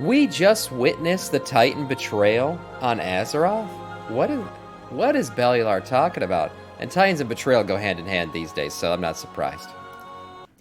We just witnessed the Titan betrayal on Azeroth? What is Belial talking about? And Titans and betrayal go hand in hand these days, so I'm not surprised.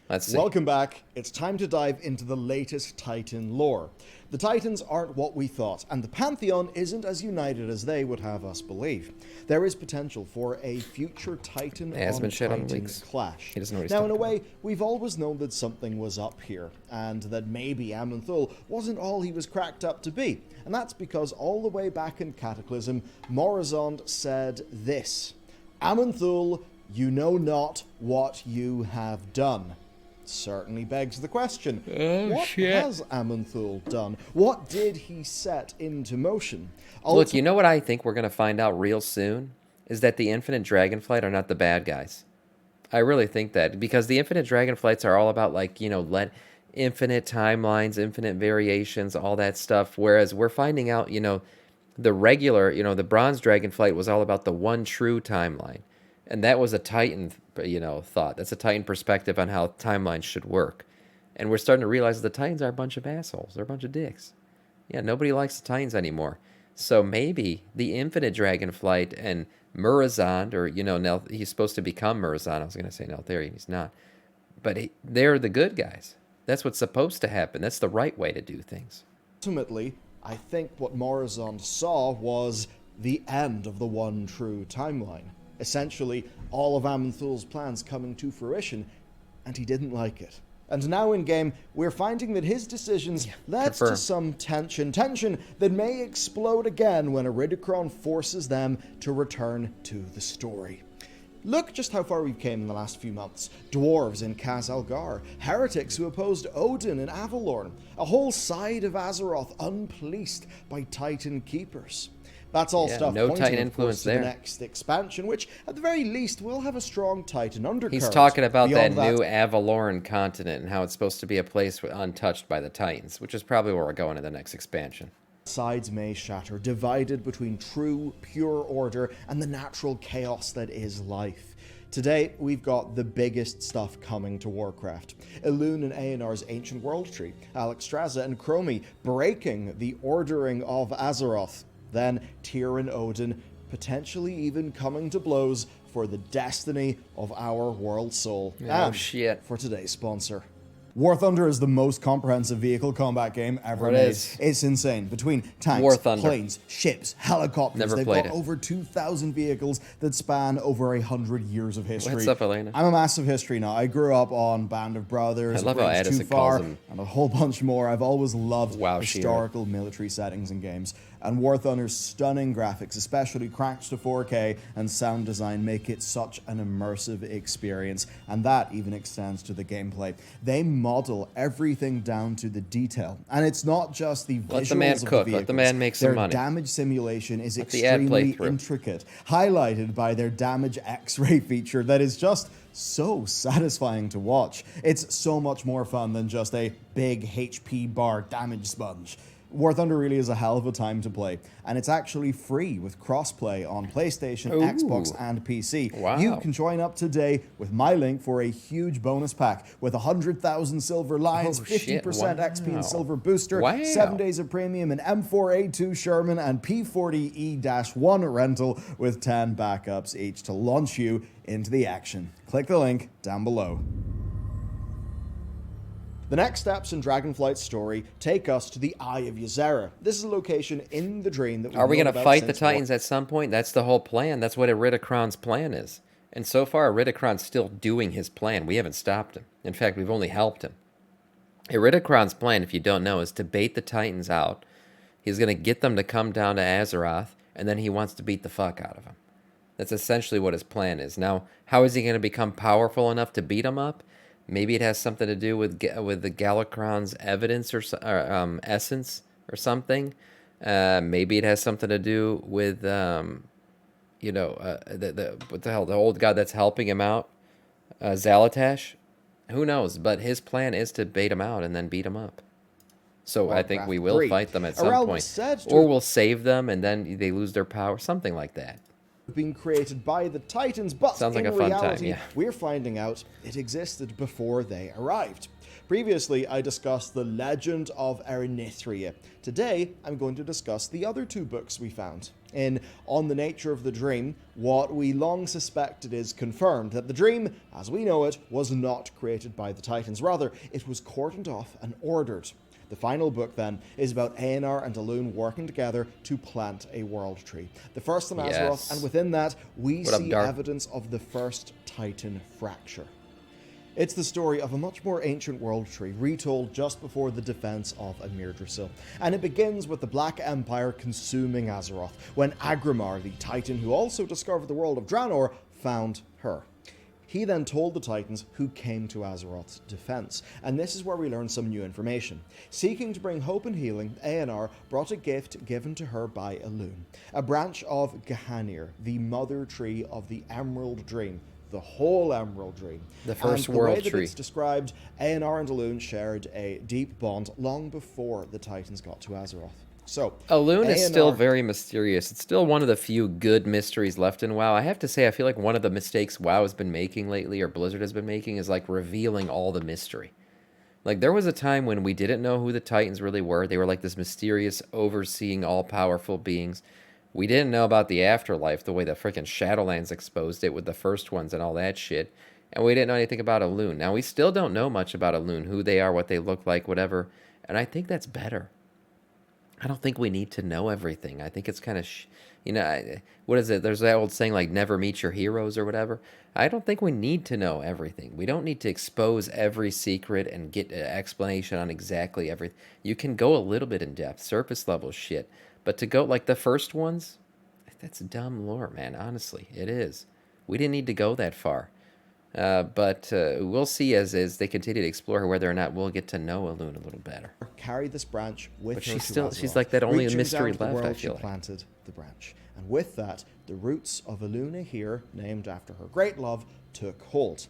Let's see. Welcome back. It's time to dive into the latest Titan lore. The Titans aren't what we thought, and the Pantheon isn't as united as they would have us believe. There is potential for a future Titan on Titan clash. He doesn't know what he's now, in a talking way, we've always known that something was up here, and that maybe Aman'Thul wasn't all he was cracked up to be. And that's because all the way back in Cataclysm, Morozond said this: Aman'Thul, you know not what you have done. Certainly begs the question, what has Aman'Thul done? What did he set into motion? Look, you know what I think we're going to find out real soon? Is that the Infinite Dragonflight are not the bad guys. I really think that, because the Infinite Dragonflights are all about, like, you know, infinite timelines, infinite variations, all that stuff, whereas we're finding out, you know, the regular, you know, the Bronze Dragonflight was all about the one true timeline. And that was a Titan, you know, thought. That's a Titan perspective on how timelines should work. And we're starting to realize the Titans are a bunch of assholes. They're a bunch of dicks. Yeah, nobody likes the Titans anymore. So maybe the Infinite Dragonflight and Murozond, or, you know, he's supposed to become Murozond. I was going to say Neltharion. He's not. But they're the good guys. That's what's supposed to happen. That's the right way to do things. Ultimately, I think what Morozond saw was the end of the one true timeline. Essentially, all of Aman'Thul's plans coming to fruition, and he didn't like it. And now in-game, we're finding that his decisions led to some tension that may explode again when Iridikron forces them to return to the story. Look just how far we've came in the last few months. Dwarves in Khaz-Algar, heretics who opposed Odin in Avalorn, a whole side of Azeroth unpoliced by Titan Keepers. That's all stuff no pointing, Titan of influence course, to there. the next expansion, which, at the very least, will have a strong Titan undercurrent. He's talking about that new Avalorn continent and how it's supposed to be a place untouched by the Titans, which is probably where we're going in the next expansion. Sides may shatter, divided between true, pure order and the natural chaos that is life. Today, we've got the biggest stuff coming to Warcraft. Elune and Aenar's ancient world tree, Alexstrasza and Chromie breaking the ordering of Azeroth. Then Tyr and Odin potentially even coming to blows for the destiny of our world soul. For today's sponsor. War Thunder is the most comprehensive vehicle combat game ever made. It's insane. Between tanks, planes, ships, helicopters, they've got over 2,000 vehicles that span over 100 years of history. What's up, Elena? I'm a massive history nut. I grew up on Band of Brothers, Bridge Too Far, and a whole bunch more. I've always loved historical military settings and games. And War Thunder's stunning graphics, especially cracked to 4K, and sound design make it such an immersive experience, and that even extends to the gameplay. They model everything down to the detail, and it's not just the visuals Let the man cook. Let the man make some money. Their damage simulation is extremely intricate, highlighted by their damage X-ray feature that is just so satisfying to watch. It's so much more fun than just a big HP bar damage sponge. War Thunder really is a hell of a time to play, and it's actually free with crossplay on PlayStation, Xbox, and PC. Wow. You can join up today with my link for a huge bonus pack with 100,000 silver lions, 50% XP and silver booster, 7 days of premium, an M4A2 Sherman, and P40E-1 rental with 10 backups each to launch you into the action. Click the link down below. The next steps in Dragonflight's story take us to the Eye of Ysera. This is a location in the dream that Are we going to fight the Titans at some point? That's the whole plan. That's what Iridikron's plan is. And so far, Iridikron's still doing his plan. We haven't stopped him. In fact, we've only helped him. Iridikron's plan, if you don't know, is to bait the Titans out. He's going to get them to come down to Azeroth, and then he wants to beat the fuck out of them. That's essentially what his plan is. Now, how is he going to become powerful enough to beat them up? Maybe it has something to do with the Galakrond's evidence or essence or something. Maybe it has something to do with what the hell, the old god that's helping him out, Zalatash. Who knows? But his plan is to bait him out and then beat him up. So I think we will fight them at some point, or we'll save them and then they lose their power, something like that. Being created by the Titans, but sounds like in a fun reality, time, we're finding out it existed before they arrived. Previously, I discussed the Legend of Erenithria. Today, I'm going to discuss the other two books we found. In On the Nature of the Dream, what we long suspected is confirmed, that the dream, as we know it, was not created by the Titans. Rather, it was cordoned off and ordered. The final book, then, is about Aenar and Elune working together to plant a world tree. The first on Azeroth, Yes. and within that, we What up, see Dark? evidence of the first Titan fracture. It's the story of a much more ancient world tree, retold just before the defense of Amirdrasil. And it begins with the Black Empire consuming Azeroth, when Agrimar, the Titan who also discovered the world of Draenor, found her. He then told the Titans who came to Azeroth's defense, and this is where we learn some new information. Seeking to bring hope and healing, Aenar brought a gift given to her by Elune, a branch of Gehanir, the mother tree of the Emerald Dream, the whole Emerald Dream. The first and world the way that tree. it's described, Aenar and Elune shared a deep bond long before the Titans got to Azeroth. So, Elune is still Aenar- very mysterious. It's still one of the few good mysteries left in WoW. I have to say, I feel like one of the mistakes WoW has been making lately, or Blizzard has been making, is like revealing all the mystery. Like, there was a time when we didn't know who the Titans really were. They were like this mysterious, overseeing, all-powerful beings. We didn't know about the afterlife, the way the freaking Shadowlands exposed it with the first ones and all that shit. And we didn't know anything about Elune. Now, we still don't know much about Elune, who they are, what they look like, whatever. And I think that's better. I don't think we need to know everything. I think it's kind of, what is it? There's that old saying like never meet your heroes or whatever. I don't think we need to know everything. We don't need to expose every secret and get an explanation on exactly everything. You can go a little bit in depth, surface level shit. But to go like the first ones, that's dumb lore, man. Honestly, it is. We didn't need to go that far. But we'll see as they continue to explore whether or not we'll get to know Elune a little better. carry this branch with But her she's to still- Azeroth, she's like that only reaching mystery down to the left, I world feel she like. planted the branch. And with that, the roots of Eluna here, named after her great love, took hold.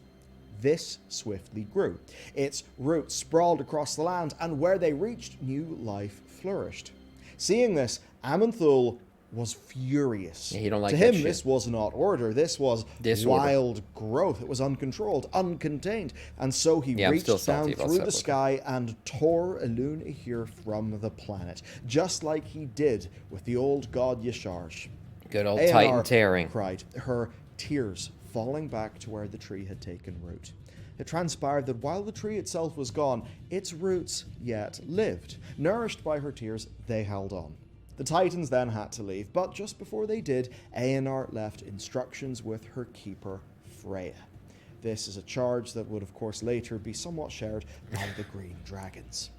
This swiftly grew. Its roots sprawled across the land, and where they reached, new life flourished. Seeing this, Aman'Thul was furious. Yeah, he don't like to that him, shit. this was not order. This was Disorder. wild growth. It was uncontrolled, uncontained. And so he Yeah, I'm still reached down salty about through the Sepulchre. sky and tore Elune here from the planet, just like he did with the old god Yasharj. Good old Aenar Titan tearing. cried, her tears falling back to where the tree had taken root. It transpired that while the tree itself was gone, its roots yet lived. Nourished by her tears, they held on. The Titans then had to leave, but just before they did, Aenar left instructions with her keeper, Freya. This is a charge that would of course later be somewhat shared by the Green Dragons.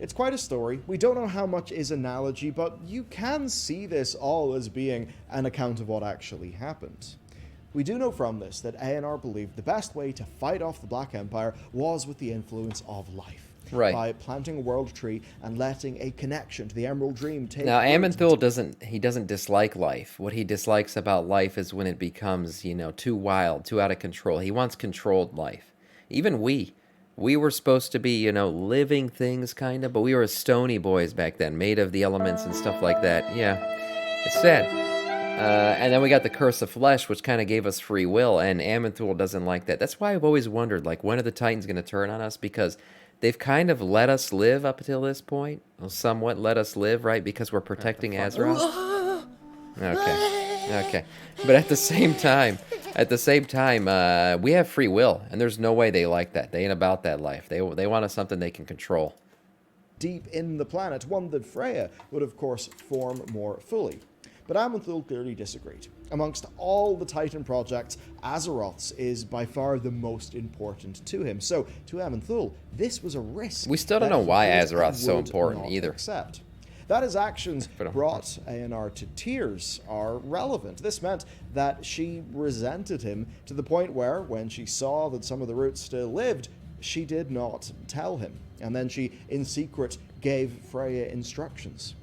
It's quite a story. We don't know how much is analogy, but you can see this all as being an account of what actually happened. We do know from this that Aenar believed the best way to fight off the Black Empire was with the influence of life. Right. By planting a world tree and letting a connection to the Emerald Dream take Now, root. Aman'Thul doesn't dislike life. What he dislikes about life is when it becomes, too wild, too out of control. He wants controlled life. Even we were supposed to be, living things kind of, but we were stony boys back then, made of the elements and stuff like that. Yeah, it's sad. And then we got the Curse of Flesh, which kind of gave us free will, and Aman'Thul doesn't like that. That's why I've always wondered, like, when are the Titans going to turn on us? Because they've kind of let us live up until this point. Well, somewhat let us live, right? Because we're protecting Azeroth. Okay. But at the same time, we have free will, and there's no way they like that. They ain't about that life. They want us something they can control. Deep in the planet, one that Freya would of course form more fully. But Aman'Thul clearly disagreed. Amongst all the Titan projects, Azeroth's is by far the most important to him. So, to Aman'Thul, this was a risk. We still don't that know he why could Azeroth's and so would important not either. Accept. That his actions But, brought Aenar to tears are relevant. This meant that she resented him to the point where, when she saw that some of the roots still lived, she did not tell him. And then she, in secret, gave Freya instructions.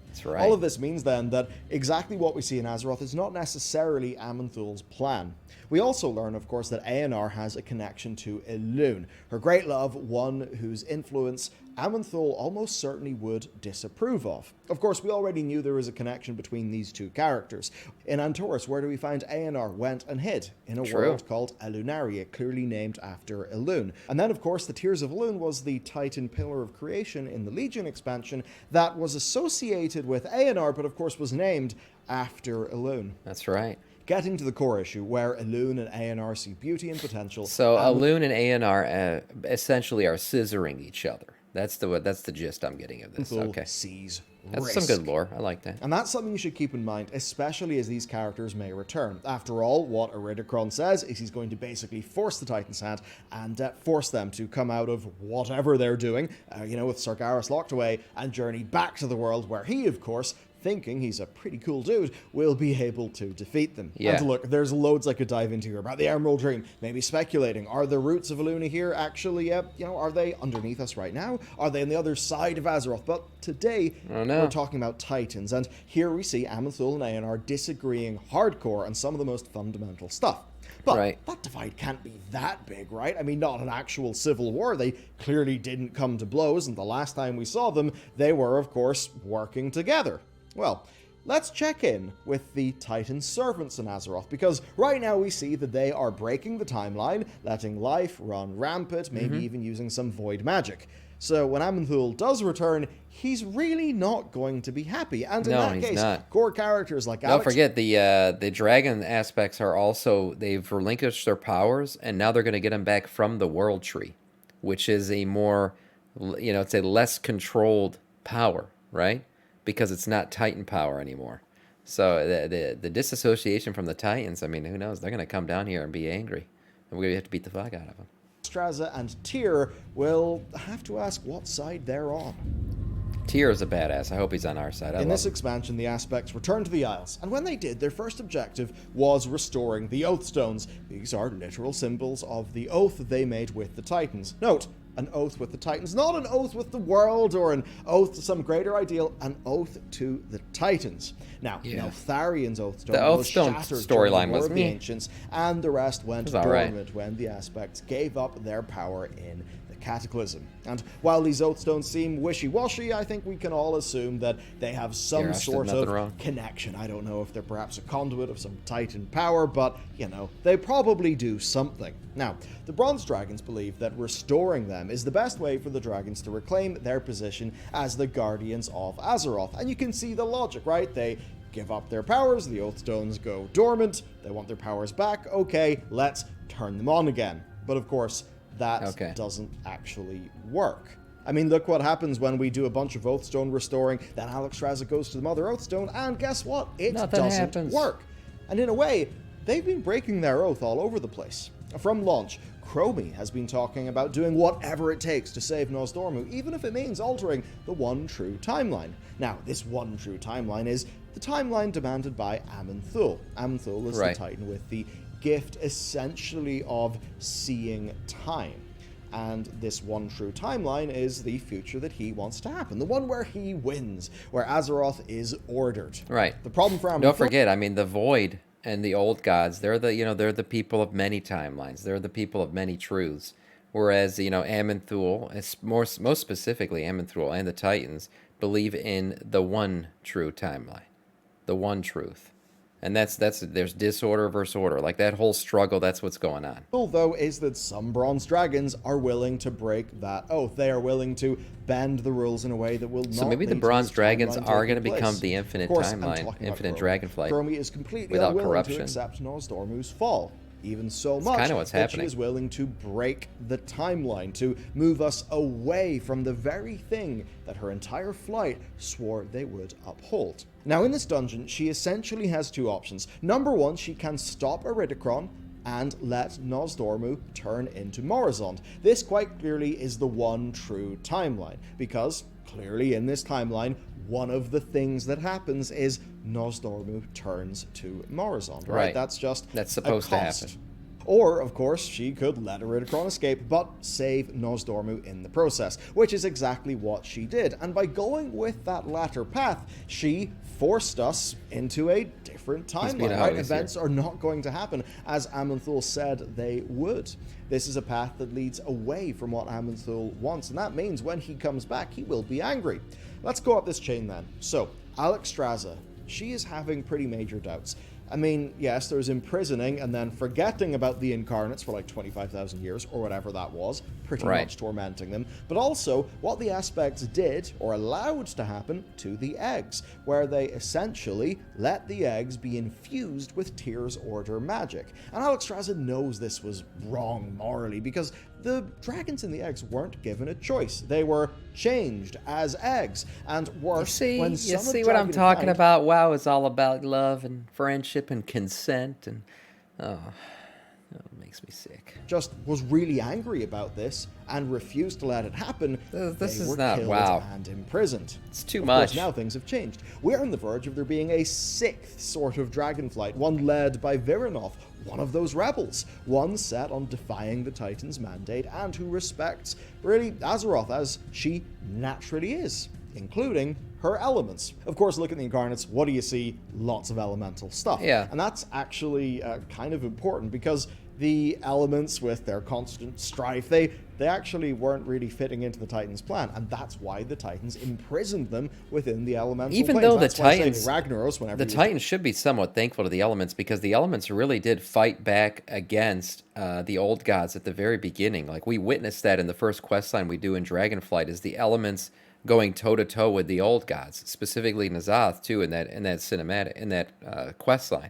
That's right. All of this means then that exactly what we see in Azeroth is not necessarily Aman'Thul's plan. We also learn, of course, that Aenar has a connection to Elune, her great love, one whose influence Aman'Thul almost certainly would disapprove of. Of course, we already knew there was a connection between these two characters. In Antorus, where do we find Aenar went and hid? In a world called Elunaria, clearly named after Elune. And then, of course, the Tears of Elune was the Titan Pillar of Creation in the Legion expansion that was associated with Aenar, but of course was named after Elune. That's right. Getting to the core issue, where Elune and Aenar see beauty and potential. So Elune and Aenar essentially are scissoring each other. That's the gist I'm getting of this. Okay. Sees That's risk. some good lore. I like that. And that's something you should keep in mind, especially as these characters may return. After all, what Eridikron says is he's going to basically force the Titan's hand and force them to come out of whatever they're doing, with Sargeras locked away, and journey back to the world where he, of course, thinking he's a pretty cool dude, will be able to defeat them. Yeah. And look, there's loads I could dive into here about the Emerald Dream, maybe speculating, are the roots of Eluna here actually, are they underneath us right now? Are they on the other side of Azeroth? But today, we're talking about Titans, and here we see Aman'Thul and Aenar disagreeing hardcore on some of the most fundamental stuff. But that divide can't be that big, right? I mean, not an actual civil war. They clearly didn't come to blows, and the last time we saw them, they were, of course, working together. Well, let's check in with the Titan servants in Azeroth, because right now we see that they are breaking the timeline, letting life run rampant, maybe even using some void magic. So when Aman'Thul does return, he's really not going to be happy. And in that case, core characters like Alex... Don't forget, the dragon aspects are also... They've relinquished their powers, and now they're going to get them back from the World Tree, which is a more, it's a less controlled power, right? Because it's not Titan power anymore. So the disassociation from the Titans, I mean, who knows? They're going to come down here and be angry. And we're going to have to beat the fuck out of them. Straza and Tyr will have to ask what side they're on. Tyr is a badass. I hope he's on our side. In this expansion, the Aspects returned to the Isles, and when they did, their first objective was restoring the Oath Stones. These are literal symbols of the oath they made with the Titans. Note, an oath with the Titans, not an oath with the world or an oath to some greater ideal, an oath to the Titans. Now, Neltharion's Oathstone was shattered storyline was was the Ancients, and the rest went dormant when the Aspects gave up their power in the Cataclysm. And while these Oathstones seem wishy-washy, I think we can all assume that they have some sort of connection. I don't know if they're perhaps a conduit of some Titan power, but, they probably do something. Now, the Bronze Dragons believe that restoring them is the best way for the dragons to reclaim their position as the guardians of Azeroth. And you can see the logic, right? They give up their powers, the Oathstones go dormant, they want their powers back, okay, let's turn them on again. But of course, that doesn't actually work. I mean, look what happens when we do a bunch of Oathstone restoring, then Alexstrasza goes to the Mother Oathstone, and guess what? It doesn't work. And in a way, they've been breaking their oath all over the place. From launch, Chromie has been talking about doing whatever it takes to save Nosdormu, even if it means altering the one true timeline. Now, this one true timeline is the timeline demanded by Aman'Thul. Aman'Thul is the Titan with the gift, essentially, of seeing time. And this one true timeline is the future that he wants to happen. The one where he wins, where Azeroth is ordered. Right. The problem for Aman'Thul... Don't forget, I mean, the Void and the old gods, they're the people of many timelines. They're the people of many truths. Whereas, Aman'Thul, most specifically Aman'Thul and the Titans, believe in the one true timeline. The one truth. And there's disorder versus order. Like that whole struggle, that's what's going on. Although is that some Bronze Dragons are willing to break that oath. They are willing to bend the rules in a way that will not. So maybe the Bronze Dragons are going to become the infinite timeline, infinite dragonflight, Chromie is completely without unwilling corruption. to accept Nosdormu's fall. Even so That's much kind of what's that happening. She is willing to break the timeline, to move us away from the very thing that her entire flight swore they would uphold. Now, in this dungeon, she essentially has two options. Number one, she can stop Eridikron and let Nosdormu turn into Morozond. This quite clearly is the one true timeline, because clearly in this timeline, one of the things that happens is Nosdormu turns to Morozond, right? That's supposed to happen. Or, of course, she could let Eridicron escape, but save Nosdormu in the process, which is exactly what she did. And by going with that latter path, she forced us into a different timeline, right? Events are not going to happen as Aman'Thul said they would. This is a path that leads away from what Aman'Thul wants, and that means when he comes back, he will be angry. Let's go up this chain then. So, Alexstrasza, she is having pretty major doubts. I mean, yes, there's imprisoning and then forgetting about the incarnates for like 25,000 years or whatever that was, pretty much tormenting them, but also what the aspects did or allowed to happen to the eggs, where they essentially let the eggs be infused with Tyr's Order magic. And Alexstrasza knows this was wrong morally because the dragons in the eggs weren't given a choice. They were changed as eggs. And worse, you see what I'm talking about? WoW is all about love and friendship and consent, and it makes me sick. Just was really angry about this and refused to let it happen. This they is were not killed WoW. And imprisoned. It's too Of much. course, now things have changed. We're on the verge of there being a sixth sort of dragonflight, one led by Virinov, one of those rebels, one set on defying the Titans' mandate and who respects, really, Azeroth as she naturally is, including her elements. Of course, look at the incarnates. What do you see? Lots of elemental stuff. Yeah. And that's actually kind of important because the elements with their constant strife, they actually weren't really fitting into the Titans' plan, and that's why the Titans imprisoned them within the elemental Even planes. though That's the why Titans, Ragnaros, whenever the Titans should be somewhat thankful to the elements, because the elements really did fight back against the old gods at the very beginning. Like, we witnessed that in the first quest line we do in Dragonflight, is the elements going toe to toe with the old gods, specifically N'Zoth too, in that cinematic, in that quest line.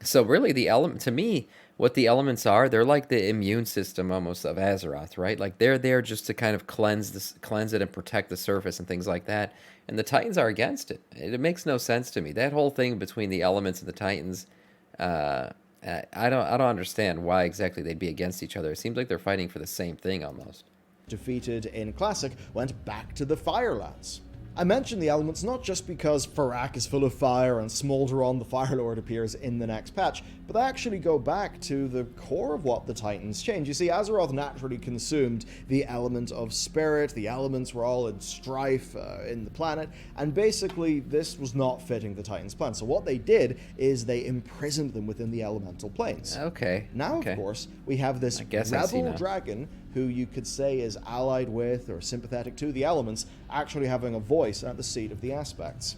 So really, the element, to me, what the elements are, they're like the immune system almost of Azeroth, right? Like, they're there just to kind of cleanse it and protect the surface and things like that. And the Titans are against it. It makes no sense to me. That whole thing between the elements and the Titans, I don't understand why exactly they'd be against each other. It seems like they're fighting for the same thing almost. defeated in Classic, went back to the Firelands. I mention the elements not just because Farak is full of fire and Smolderon the Fire Lord appears in the next patch, but they actually go back to the core of what the Titans change. You see, Azeroth naturally consumed the element of spirit, the elements were all in strife in the planet, and basically this was not fitting the Titans' plan. So what they did is they imprisoned them within the elemental planes. Okay. Now, of course, we have this rebel dragon who you could say is allied with or sympathetic to the elements, actually having a voice at the seat of the aspects.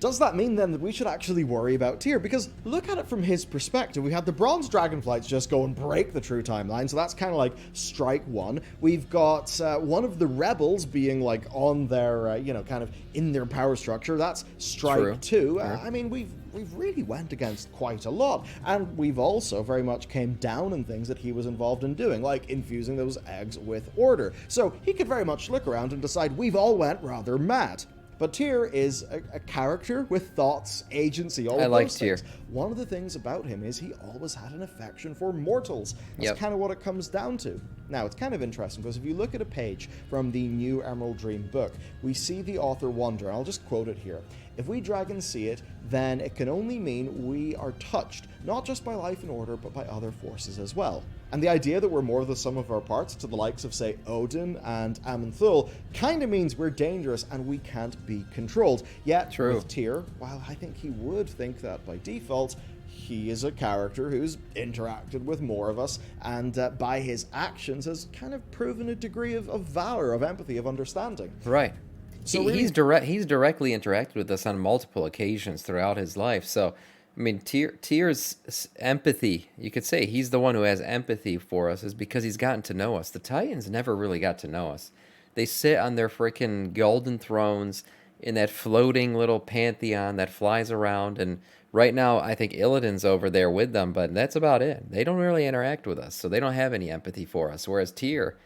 Does that mean then that we should actually worry about Tyr? Because look at it from his perspective. We had the Bronze Dragonflights just go and break the true timeline, so that's kind of like strike one. We've got one of the rebels being like on their, kind of in their power structure. That's strike two. I mean, we've really went against quite a lot. And we've also very much came down in things that he was involved in doing, like infusing those eggs with order. So he could very much look around and decide we've all went rather mad. But Tyr is a character with thoughts, agency, all of those things. One of the things about him is he always had an affection for mortals. That's kind of what it comes down to. Now, it's kind of interesting because if you look at a page from the new Emerald Dream book, we see the author wonder, and I'll just quote it here. If we dragons see it, then it can only mean we are touched, not just by life and order, but by other forces as well. And the idea that we're more the sum of our parts to the likes of, say, Odin and Aman'Thul kind of means we're dangerous and we can't be controlled. Yet, with Tyr, while I think he would think that by default, he is a character who's interacted with more of us and by his actions has kind of proven a degree of valor, of empathy, of understanding. Right. So he's directly interacted with us on multiple occasions throughout his life. So, I mean, Tyr's empathy, you could say he's the one who has empathy for us, is because he's gotten to know us. The Titans never really got to know us. They sit on their freaking golden thrones in that floating little pantheon that flies around, and right now I think Illidan's over there with them, but that's about it. They don't really interact with us, so they don't have any empathy for us. Whereas Tyr,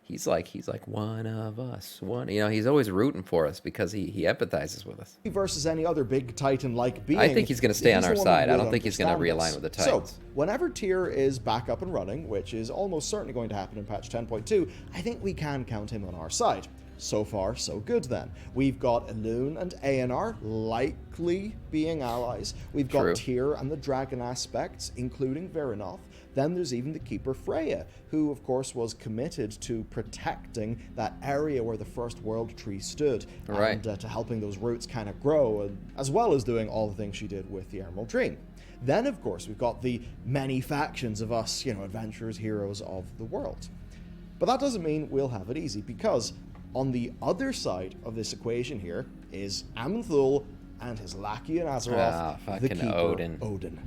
he's like one of us. He's always rooting for us because he empathizes with us. Versus any other big Titan-like being. I think he's going to stay on our side. I don't think he's going to realign with the Titans. So, whenever Tyr is back up and running, which is almost certainly going to happen in patch 10.2, I think we can count him on our side. So far, so good then. We've got Elune and Aenar likely being allies. We've got Tyr and the dragon aspects, including Virinov. Then there's even the Keeper Freya, who of course was committed to protecting that area where the first world tree stood, Right. and to helping those roots kind of grow, and, as well as doing all the things she did with the Emerald Dream. Then, of course, we've got the many factions of us, adventurers, heroes of the world. But that doesn't mean we'll have it easy, because on the other side of this equation here is Aman'Thul and his lackey in Azeroth, the fucking Keeper Odin.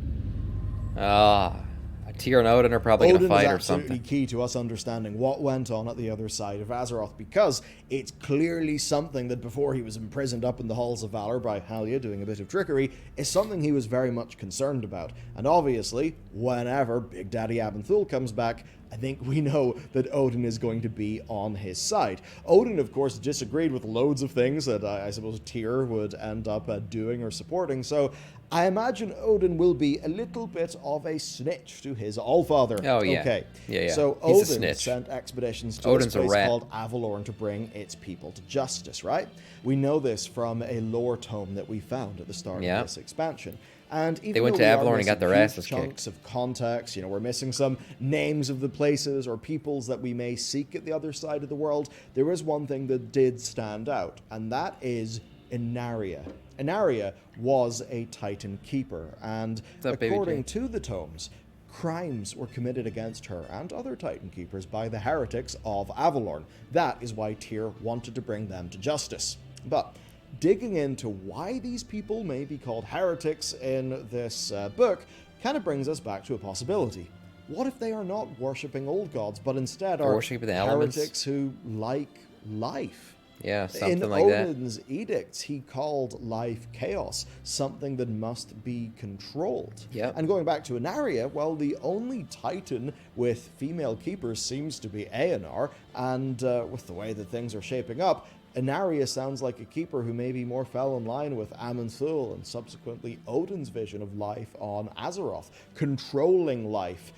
Tyr and Odin are probably going to Odin fight is or absolutely something. key to us understanding what went on at the other side of Azeroth, because it's clearly something that before he was imprisoned up in the halls of Valor by Halia doing a bit of trickery, is something he was very much concerned about. And obviously, whenever Big Daddy Aman'Thul comes back, I think we know that Odin is going to be on his side. Odin, of course, disagreed with loads of things that I suppose Tyr would end up doing or supporting, so I imagine Odin will be a little bit of a snitch to his allfather. Oh, yeah. Okay. Yeah. So He's a Odin snitch. sent expeditions to Odin's a this place rat. called Avalorn to bring its people to justice, right? We know this from a lore tome that we found at the start Yeah. of this expansion. And even They went though to we are Avalorn and got missing their huge asses chunks kicked. of context, we're missing some names of the places or peoples that we may seek at the other side of the world, there is one thing that did stand out, and that is Inaria. Inaria was a Titan keeper, and What's up, baby according J? to the tomes, crimes were committed against her and other Titan keepers by the heretics of Avalorn. That is why Tyr wanted to bring them to justice. But digging into why these people may be called heretics in this book kind of brings us back to a possibility. What if they are not worshipping old gods, but instead are Worshipping the elements? heretics who like life? Yeah, something In like that. Odin's edicts, he called life chaos, something that must be controlled. Yep. And going back to Inaria, well, the only Titan with female keepers seems to be Aenar, and with the way that things are shaping up, Inaria sounds like a keeper who maybe more fell in line with Aman'Thul and subsequently Odin's vision of life on Azeroth, controlling life,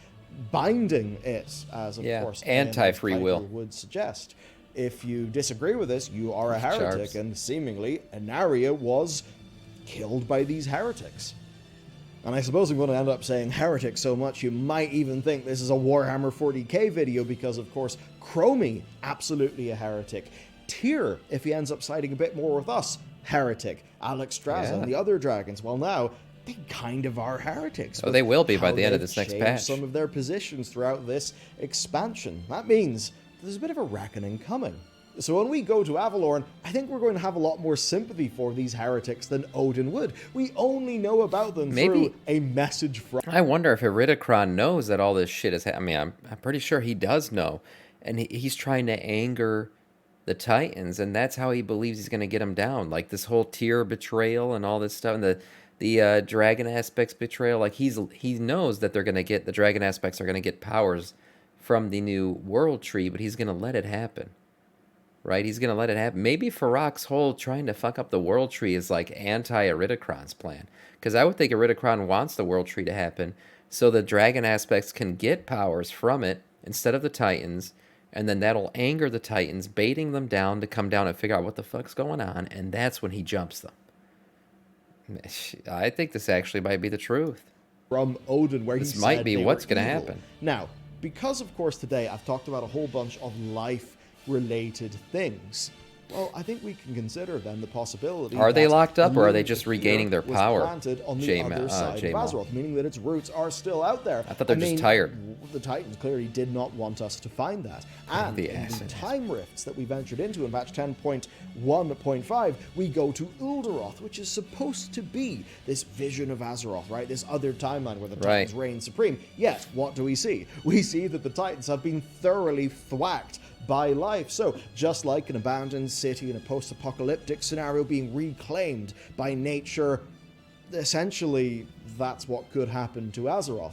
binding it, as of course anti-free Aenar's will title would suggest. If you disagree with this, you are a heretic, Sharps. and seemingly Inaria was killed by these heretics. And I suppose I'm going to end up saying heretic so much you might even think this is a Warhammer 40k video, because of course Chromie, absolutely a heretic. Tyr, if he ends up siding a bit more with us, heretic. Alex Straza and the other dragons, well now, they kind of are heretics. Oh, they will be by how the end of they've this next changed patch. some of their positions throughout this expansion. That means there's a bit of a reckoning coming. So when we go to Avalorn, I think we're going to have a lot more sympathy for these heretics than Odin would. We only know about them through a message from... I wonder if Heridikron knows that all this shit is I mean, I'm pretty sure he does know. And he's trying to anger the Titans, and that's how he believes he's going to get them down. Like this whole Tyr betrayal and all this stuff, and the dragon aspects betrayal. Like he knows that they're going to get, the dragon aspects are going to get powers from the new world tree, but he's going to let it happen. Right? He's going to let it happen. Maybe Farrak's whole trying to fuck up the world tree is like anti-Heridikron's plan. Because I would think Heridikron wants the world tree to happen so the dragon aspects can get powers from it instead of the Titans, and then that'll anger the Titans, baiting them down to come down and figure out what the fuck's going on, and that's when he jumps them. I think this actually might be the truth. From Odin, where This he might said be they what's were gonna evil. happen. Now, because of course today I've talked about a whole bunch of life-related things, well, I think we can consider then the possibility. Are they that locked up, or are they Lunar just Fear regaining their was power? planted on the J-Ma- other side of J-Ma. Azeroth, meaning that its roots are still out there. I thought they're just tired. The Titans clearly did not want us to find that. And The in the acid. time rifts that we ventured into in patch 10.1.5, we go to Uldaroth, which is supposed to be this vision of Azeroth, right? This other timeline where the Titans reign supreme. Yet, what do we see? We see that the Titans have been thoroughly thwacked by life. So, just like an abandoned city in a post-apocalyptic scenario being reclaimed by nature, essentially, that's what could happen to Azeroth.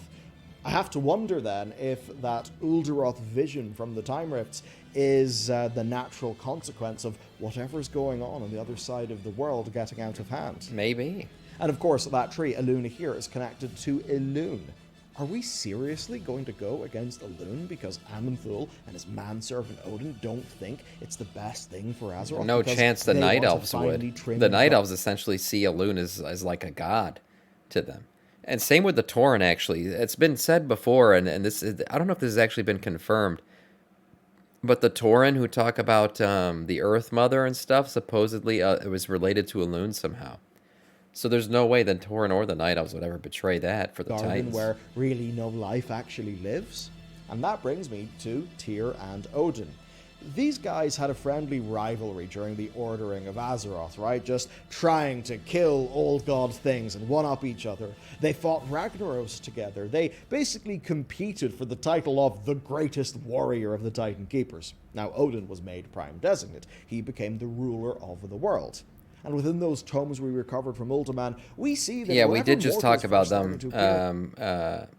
I have to wonder then if that Uldaroth vision from the Time Rifts is the natural consequence of whatever's going on the other side of the world getting out of hand. Maybe. And of course, that tree, Eluna here, is connected to Elune. Are we seriously going to go against Elune because Aman'Thul and his manservant Odin don't think it's the best thing for Azeroth? No because chance the they Night want to Elves finally would. trim The the Night dog- Elves essentially see Elune as like a god to them. And same with the Tauren, actually. It's been said before, and this is, I don't know if this has actually been confirmed, but the Tauren who talk about the Earth Mother and stuff, supposedly it was related to Elune somehow. So there's no way the Tauren or the Night Elves would ever betray that for the garden Titans. where really no life actually lives. And that brings me to Tyr and Odin. These guys had a friendly rivalry during the Ordering of Azeroth, right? Just trying to kill old god things and one-up each other. They fought Ragnaros together. They basically competed for the title of the greatest warrior of the Titan Keepers. Now, Odin was made Prime Designate. He became the ruler of the world. And within those tomes we recovered from Ultiman, we see that yeah, we wherever did just mortals talk about first them, started to appear,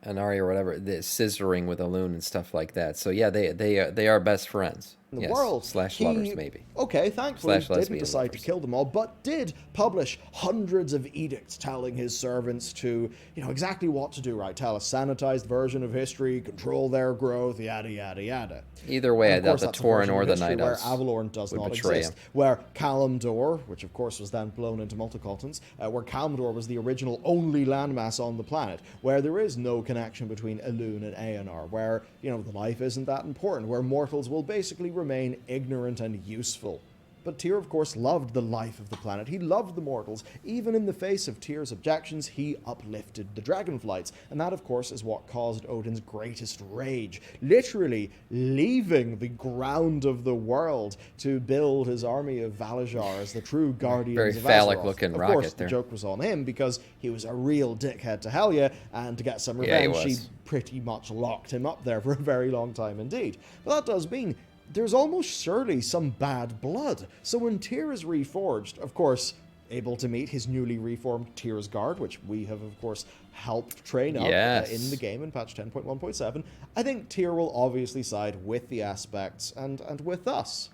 Anari or whatever, the scissoring with Elune and stuff like that. So yeah, they are best friends. in the Yes. world. Slash He, lovers, maybe. Okay, thankfully Slash didn't lesbian decide to lovers. kill them all, but did publish hundreds of edicts telling his servants to, exactly what to do, right? Tell a sanitized version of history, control their growth, yada, yada, yada. Either way, I And of doubt course, the that's a version Tauren or of the history Night where Elves Avalorn does would not betray exist, him. where Kalimdor, which of course was then blown into Multicotons, where Kalimdor was the original only landmass on the planet, where there is no connection between Elune and Aenar, where, the life isn't that important, where mortals will basically remain ignorant and useful. But Tyr, of course, loved the life of the planet. He loved the mortals. Even in the face of Tyr's objections, he uplifted the dragonflights. And that, of course, is what caused Odin's greatest rage. Literally leaving the ground of the world to build his army of Valajar as the true guardians Very of Azeroth. phallic-looking Of rocket course, there. the joke was on him because he was a real dickhead to Helya, and to get some Yeah, he revenge, was. pretty much locked him up there for a very long time indeed. But that does mean there's almost surely some bad blood. So when Tyr is reforged, of course, able to meet his newly reformed Tyr's Guard, which we have, of course, helped train up Yes. in the game in patch 10.1.7, I think Tyr will obviously side with the aspects and with us.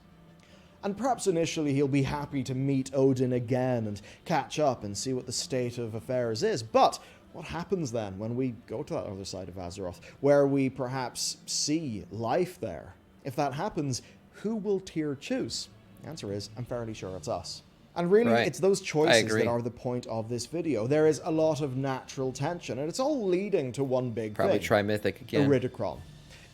And perhaps initially he'll be happy to meet Odin again and catch up and see what the state of affairs is. But what happens then when we go to that other side of Azeroth, where we perhaps see life there? If that happens, who will Tyr choose? The answer is, I'm fairly sure it's us. And really, Right. it's those I choices agree. that are the point of this video. There is a lot of natural tension, and it's all leading to one big Probably thing. try Mythic again. Iridikron.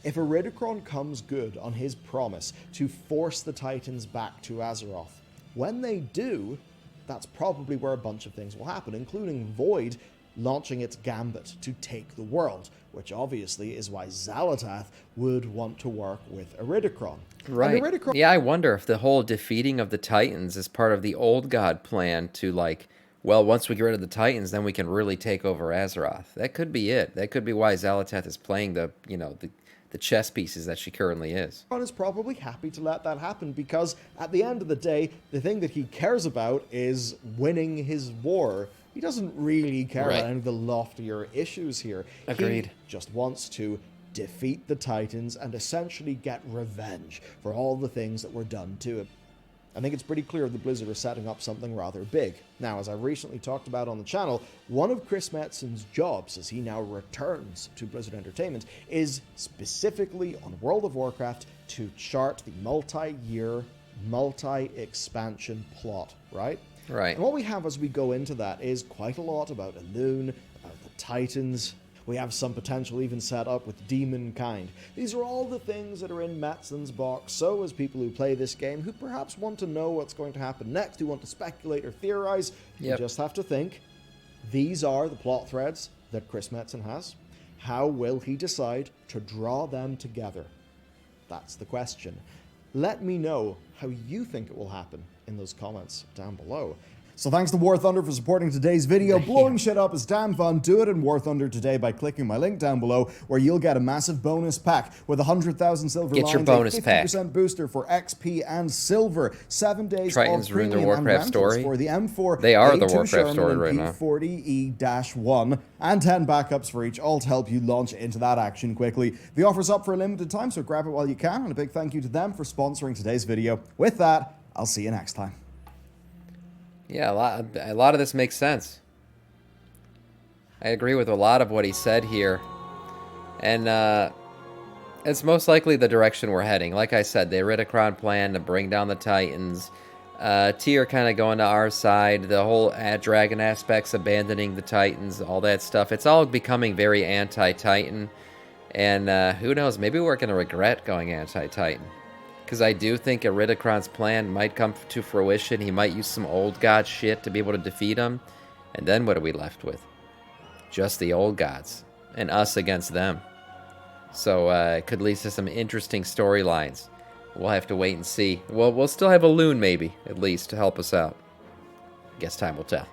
If Iridikron comes good on his promise to force the Titans back to Azeroth, when they do, that's probably where a bunch of things will happen, including Void launching its gambit to take the world, which obviously is why Xalatath would want to work with Iridikron. Right. And Iridikron Yeah, I wonder if the whole defeating of the Titans is part of the old god plan to, like, well, once we get rid of the Titans, then we can really take over Azeroth. That could be it. That could be why Xalatath is playing the chess pieces that she currently is. is probably happy to let that happen because at the end of the day, the thing that he cares about is winning his war. He doesn't really care Right. about any of the loftier issues here. Agreed. He just wants to defeat the Titans and essentially get revenge for all the things that were done to him. I think it's pretty clear that Blizzard are setting up something rather big. Now, as I recently talked about on the channel, one of Chris Metzen's jobs, as he now returns to Blizzard Entertainment, is specifically on World of Warcraft to chart the multi-year, multi-expansion plot, right? Right. And what we have as we go into that is quite a lot about Elune, about the Titans. We have some potential even set up with Demonkind. These are all the things that are in Metzen's box, so as people who play this game, who perhaps want to know what's going to happen next, who want to speculate or theorize, you just have to think, these are the plot threads that Chris Metzen has. How will he decide to draw them together? That's the question. Let me know how you think it will happen in those comments down below. So thanks to War Thunder for supporting today's video. Blowing shit up is damn fun. Do it in War Thunder today by clicking my link down below, where you'll get a massive bonus pack with 100,000 silver Get lines, your bonus a 50% booster for XP and silver, 7 days Tritons of ruin their premium and Warcraft rentals story. for the M4, They are the A2 Warcraft Sherman story and right now. P40E-1, and 10 backups for each, all to help you launch into that action quickly. The offer's up for a limited time, so grab it while you can, and a big thank you to them for sponsoring today's video. With that, I'll see you next time. Yeah, a lot of this makes sense. I agree with a lot of what he said here. And it's most likely the direction we're heading. Like I said, the Heretics plan to bring down the Titans. Tyr kind of going to our side. The whole dragon aspects, abandoning the Titans, all that stuff. It's all becoming very anti-Titan. And who knows, maybe we're going to regret going anti-Titan. Because I do think Eridicron's plan might come to fruition. He might use some old god shit to be able to defeat him. And then what are we left with? Just the old gods. And us against them. So it could lead to some interesting storylines. We'll have to wait and see. We'll still have a loon, maybe, at least, to help us out. Guess time will tell.